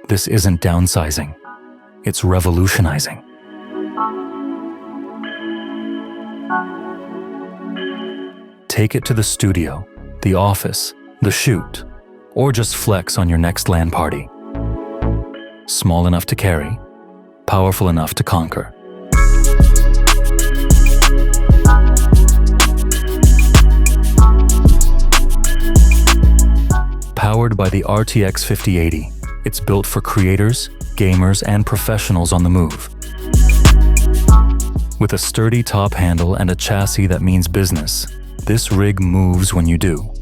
This isn't downsizing. It's revolutionizing. Take it to the studio, the office, the shoot, or just flex on your next LAN party. Small enough to carry, powerful enough to conquer. Powered by the RTX 5080, it's built for creators, gamers, and professionals on the move. With a sturdy top handle and a chassis that means business, this rig moves when you do.